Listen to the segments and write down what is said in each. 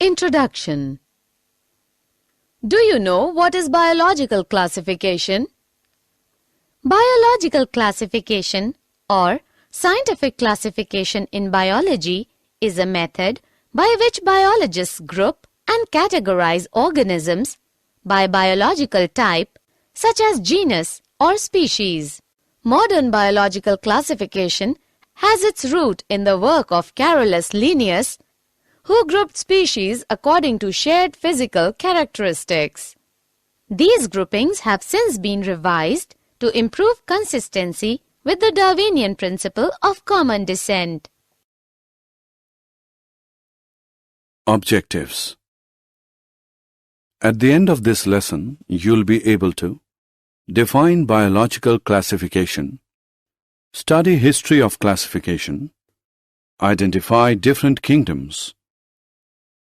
Introduction. Do you know what is biological classification? Biological classification or scientific classification in biology is a method by which biologists group and categorize organisms by biological type such as genus or species. Modern biological classification has its root in the work of Carolus Linnaeus, who grouped species according to shared physical characteristics. These groupings have since been revised to improve consistency with the Darwinian principle of common descent. Objectives. At the end of this lesson, you'll be able to define biological classification, study history of classification, identify different kingdoms,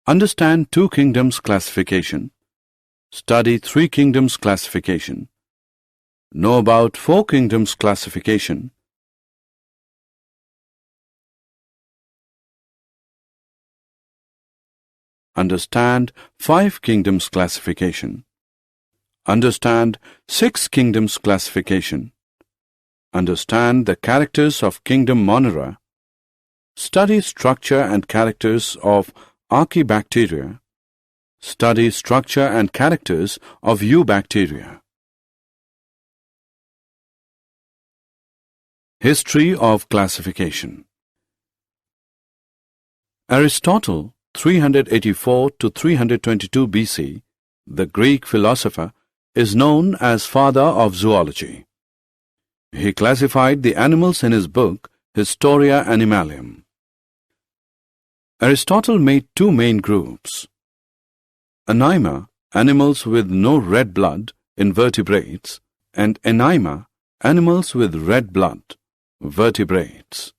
understand two kingdoms classification, study three kingdoms classification, know about four kingdoms classification, understand five kingdoms classification, understand six kingdoms classification, understand the characters of kingdom Monera, study structure and characters of Archaebacteria, study structure and characters of Eubacteria. History of classification. Aristotle, 384 to 322 BC, the Greek philosopher, is known as father of zoology. He classified the animals in his book Historia Animalium. Aristotle made two main groups: Anima, animals with no red blood, invertebrates, and Anima, animals with red blood, vertebrates.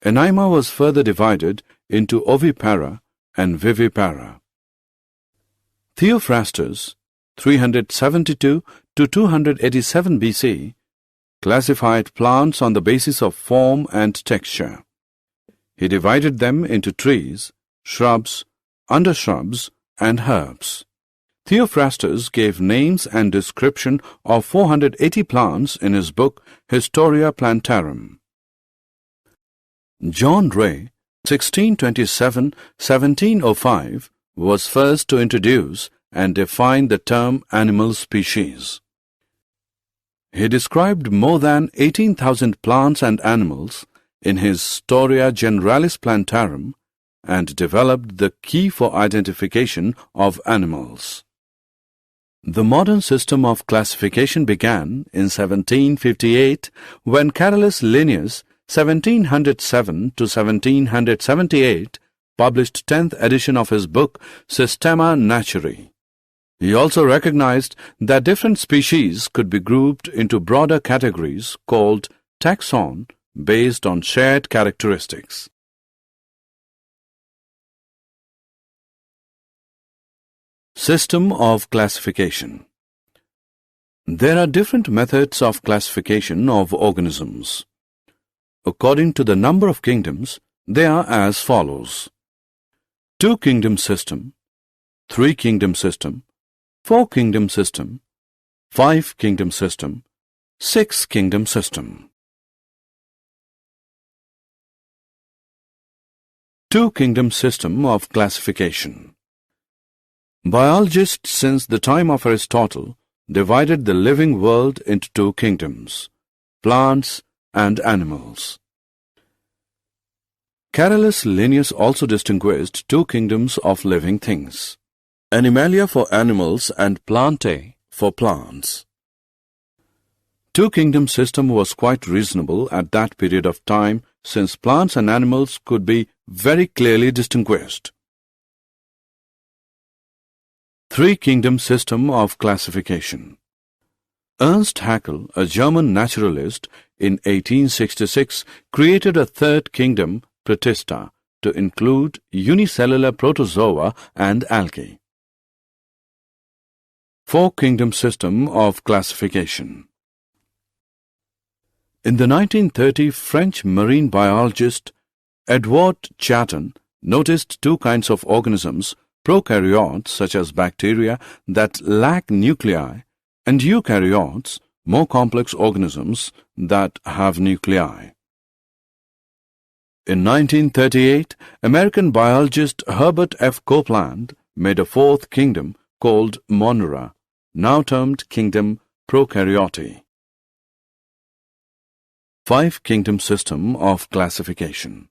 Anima was further divided into ovipara and vivipara. Theophrastus, 372 to 287 BC, classified plants on the basis of form and texture. He divided them into trees, shrubs, undershrubs, and herbs. Theophrastus gave names and description of 480 plants in his book Historia Plantarum. John Ray, 1627-1705, was first to introduce and define the term animal species. He described more than 18,000 plants and animals in his Storia Generalis Plantarum and developed the key for identification of animals. The modern system of classification began in 1758 when Carolus Linnaeus, 1707 to 1778, published 10th edition of his book Systema Naturae. He also recognized that different species could be grouped into broader categories called taxon based on shared characteristics. System of classification. There are different methods of classification of organisms. According to the number of kingdoms, they are as follows: two-kingdom system, three-kingdom system, four-kingdom system, five-kingdom system, six-kingdom system. Two-kingdom system of classification. Biologists since the time of Aristotle divided the living world into two kingdoms, plants and animals. Carolus Linnaeus also distinguished two kingdoms of living things, Animalia for animals and Plantae for plants. Two-kingdom system was quite reasonable at that period of time since plants and animals could be very clearly distinguished. Three-kingdom system of classification. Ernst Haeckel, a German naturalist, in 1866 created a third kingdom, Protista, to include unicellular protozoa and algae. Four-kingdom system of classification. In the 1930 French marine biologist Edouard Chaton noticed two kinds of organisms, prokaryotes such as bacteria that lack nuclei, and eukaryotes, more complex organisms that have nuclei. In 1938, American biologist Herbert F. Copeland made a fourth kingdom called Monera, now termed Kingdom Prokaryote. Five-kingdom system of classification.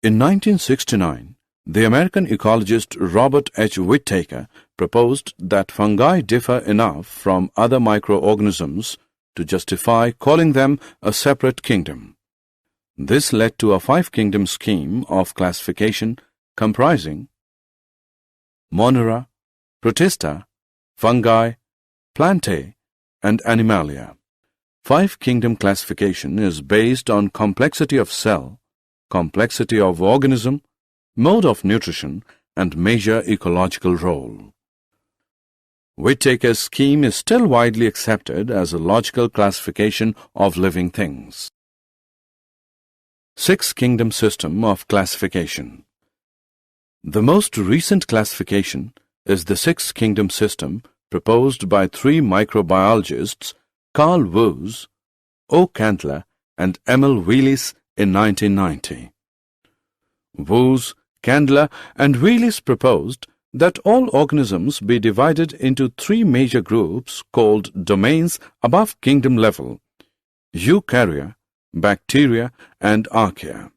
In 1969, the American ecologist Robert H. Whittaker proposed that fungi differ enough from other microorganisms to justify calling them a separate kingdom. This led to a five-kingdom scheme of classification comprising Monera, Protista, Fungi, Plantae, and Animalia. Five-kingdom classification is based on complexity of cell, complexity of organism, mode of nutrition, and major ecological role. Whittaker's scheme is still widely accepted as a logical classification of living things. Six-kingdom system of classification. The most recent classification is the six-kingdom system proposed by three microbiologists, Carl Woese, O. Candler, and Emil Wheelis in 1990. Woese, Candler, and Wheelis proposed that all organisms be divided into three major groups called domains above kingdom level: eukarya, bacteria, and archaea.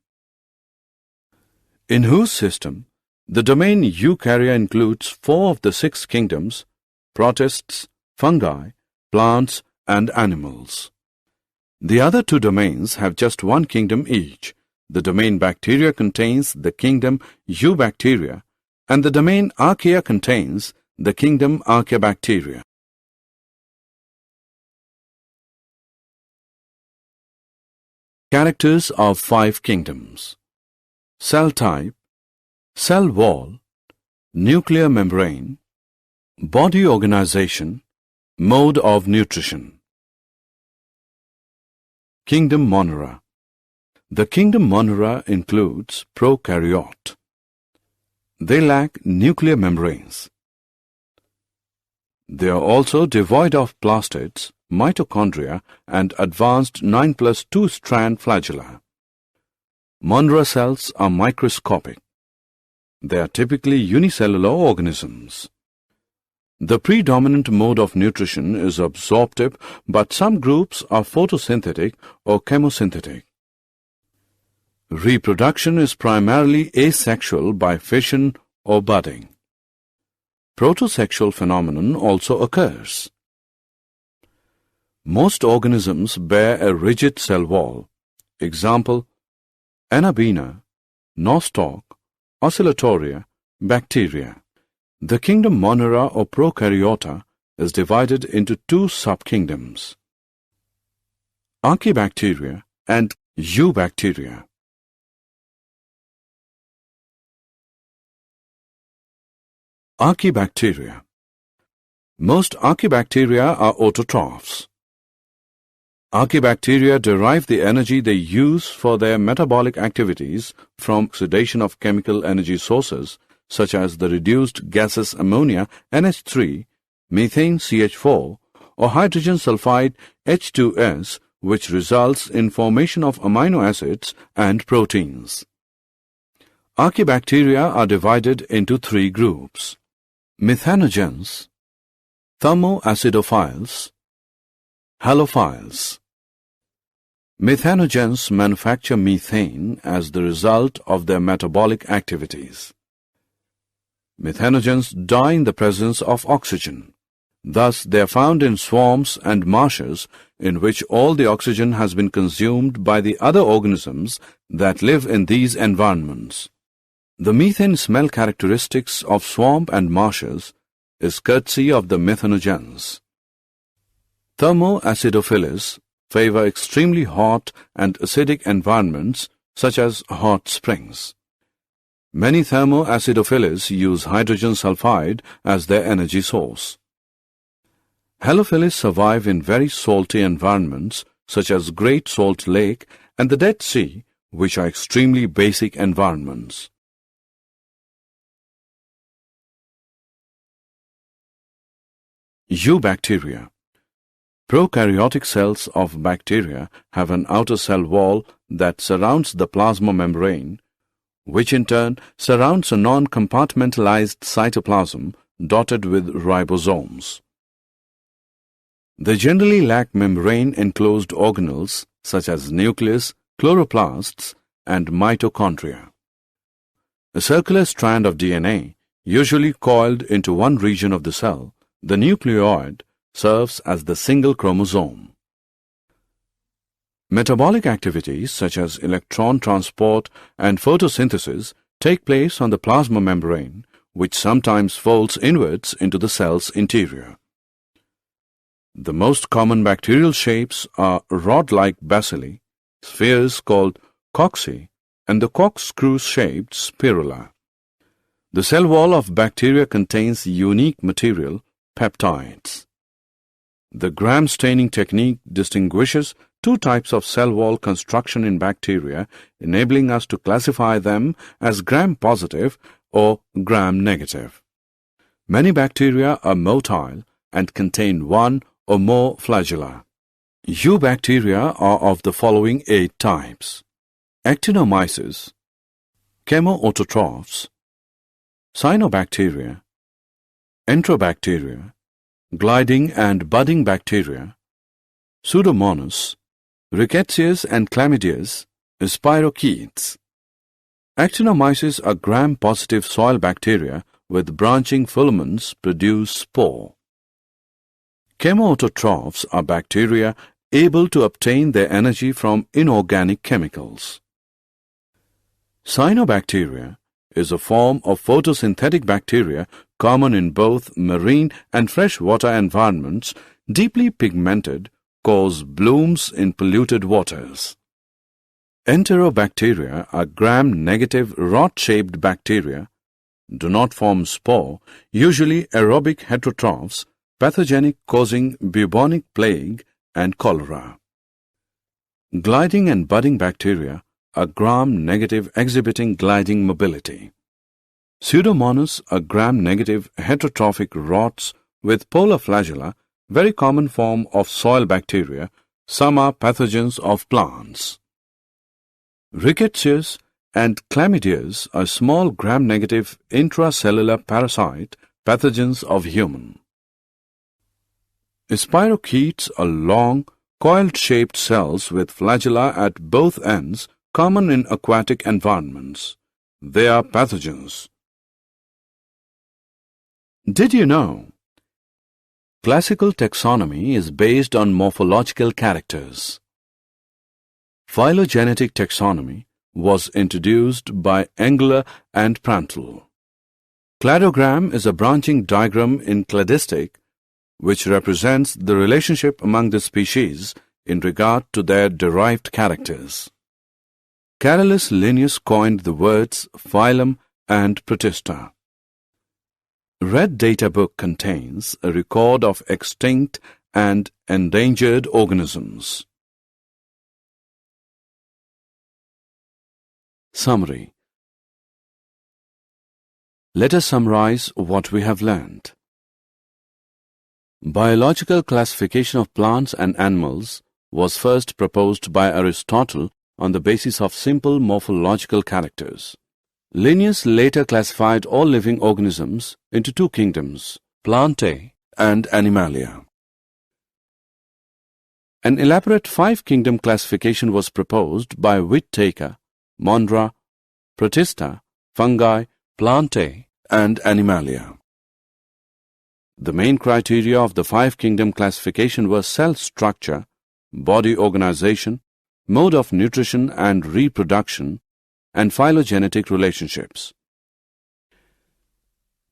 In whose system, the domain eukarya includes four of the six kingdoms: protists, fungi, plants, and animals. The other two domains have just one kingdom each. The domain bacteria contains the kingdom Eubacteria, and the domain archaea contains the kingdom Archaebacteria. Characters of five kingdoms: cell type, cell wall, nuclear membrane, body organization, mode of nutrition. Kingdom Monera. The kingdom Monera includes prokaryote. They lack nuclear membranes. They are also devoid of plastids, mitochondria, and advanced 9+2 strand flagella. Monera cells are microscopic. They are typically unicellular organisms. The predominant mode of nutrition is absorptive, but some groups are photosynthetic or chemosynthetic. Reproduction is primarily asexual by fission or budding. Protosexual phenomenon also occurs. Most organisms bear a rigid cell wall. Example: Anabaena, nostoc, oscillatoria, bacteria. The kingdom Monera or Prokaryota is divided into two subkingdoms: Archaebacteria and Eubacteria. Archaebacteria. Most archaebacteria are autotrophs. Archaebacteria derive the energy they use for their metabolic activities from oxidation of chemical energy sources such as the reduced gases ammonia NH3, methane CH4, or hydrogen sulfide H2S, which results in formation of amino acids and proteins. Archaebacteria are divided into three groups: methanogens, thermoacidophiles, halophiles. Methanogens manufacture methane as the result of their metabolic activities. Methanogens die in the presence of oxygen. Thus, they are found in swamps and marshes in which all the oxygen has been consumed by the other organisms that live in these environments. The methane smell characteristics of swamp and marshes is courtesy of the methanogens. Thermoacidophils favor extremely hot and acidic environments such as hot springs. Many thermoacidophils use hydrogen sulfide as their energy source. Halophils survive in very salty environments such as Great Salt Lake and the Dead Sea, which are extremely basic environments. Eubacteria. Prokaryotic cells of bacteria have an outer cell wall that surrounds the plasma membrane, which in turn surrounds a non-compartmentalized cytoplasm dotted with ribosomes. They generally lack membrane-enclosed organelles such as nucleus, chloroplasts, and mitochondria. A circular strand of DNA, usually coiled into one region of the cell, the nucleoid, serves as the single chromosome. Metabolic activities such as electron transport and photosynthesis take place on the plasma membrane, which sometimes folds inwards into the cell's interior. The most common bacterial shapes are rod-like bacilli, spheres called cocci, and the corkscrew-shaped spirula. The cell wall of bacteria contains unique material, peptides. The Gram staining technique distinguishes two types of cell wall construction in bacteria, enabling us to classify them as Gram-positive or Gram-negative. Many bacteria are motile and contain one or more flagella. Eubacteria are of the following 8 types: Actinomyces, chemoautotrophs, cyanobacteria, enterobacteria, gliding and budding bacteria, Pseudomonas, Rickettsias and Chlamydias, spirochetes. Actinomyces are Gram-positive soil bacteria with branching filaments produce spore. Chemoautotrophs are bacteria able to obtain their energy from inorganic chemicals. Cyanobacteria is a form of photosynthetic bacteria common in both marine and freshwater environments, deeply pigmented, cause blooms in polluted waters. Enterobacteria are Gram-negative rod-shaped bacteria, do not form spore, usually aerobic heterotrophs, pathogenic, causing bubonic plague and cholera. Gliding and budding bacteria are Gram-negative, exhibiting gliding mobility. Pseudomonas are Gram-negative heterotrophic rods with polar flagella, very common form of soil bacteria. Some are pathogens of plants. Rickettsias and Chlamydias are small Gram-negative intracellular parasite pathogens of human. Spirochetes are long, coiled-shaped cells with flagella at both ends, common in aquatic environments. They are pathogens. Did you know? Classical taxonomy is based on morphological characters. Phylogenetic taxonomy was introduced by Engler and Prantl. Cladogram is a branching diagram in cladistic which represents the relationship among the species in regard to their derived characters. Carolus Linnaeus coined the words phylum and protista. Red Data Book contains a record of extinct and endangered organisms. Summary. Let us summarize what we have learned. Biological classification of plants and animals was first proposed by Aristotle on the basis of simple morphological characters. Linnaeus later classified all living organisms into 2 kingdoms, Plantae and Animalia. An elaborate 5-kingdom classification was proposed by Whittaker, Mondra, Protista, Fungi, Plantae, and Animalia. The main criteria of the 5-kingdom classification were cell structure, body organization, mode of nutrition and reproduction, and phylogenetic relationships.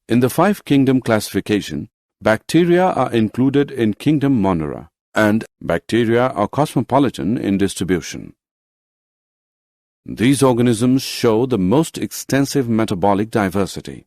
In the 5-kingdom classification, bacteria are included in kingdom Monera, and bacteria are cosmopolitan in distribution. These organisms show the most extensive metabolic diversity.